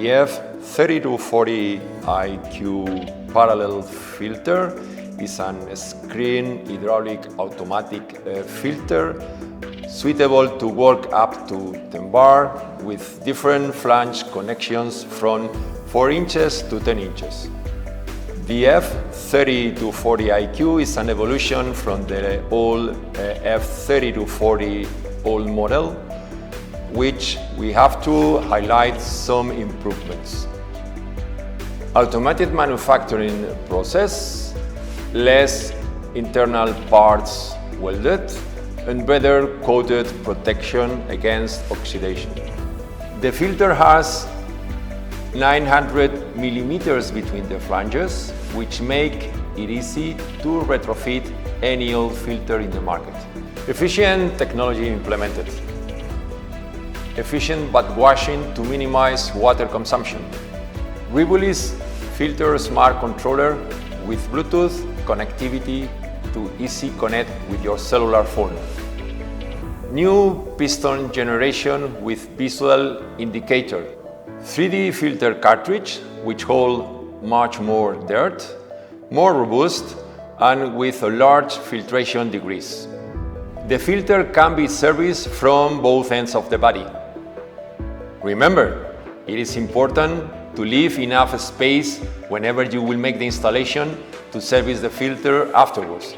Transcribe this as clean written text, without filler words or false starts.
The F3240 IQ parallel filter is a screen hydraulic automatic filter suitable to work up to 10 bar with different flange connections from 4 inches to 10 inches. The F3240 IQ is an evolution from the old F3240 old model, which we have to highlight some improvements. Automated manufacturing process, less internal parts welded, and better coated protection against oxidation. The filter has 900 millimeters between the flanges, which make it easy to retrofit any old filter in the market. Efficient technology implemented. Efficient backwashing to minimize water consumption. Release filter smart controller with Bluetooth connectivity to easy connect with your cellular phone. New piston generation with visual indicator. 3D filter cartridge, which hold much more dirt, more robust, and with a large filtration degrees. The filter can be serviced from both ends of the body. Remember, it is important to leave enough space whenever you will make the installation to service the filter afterwards.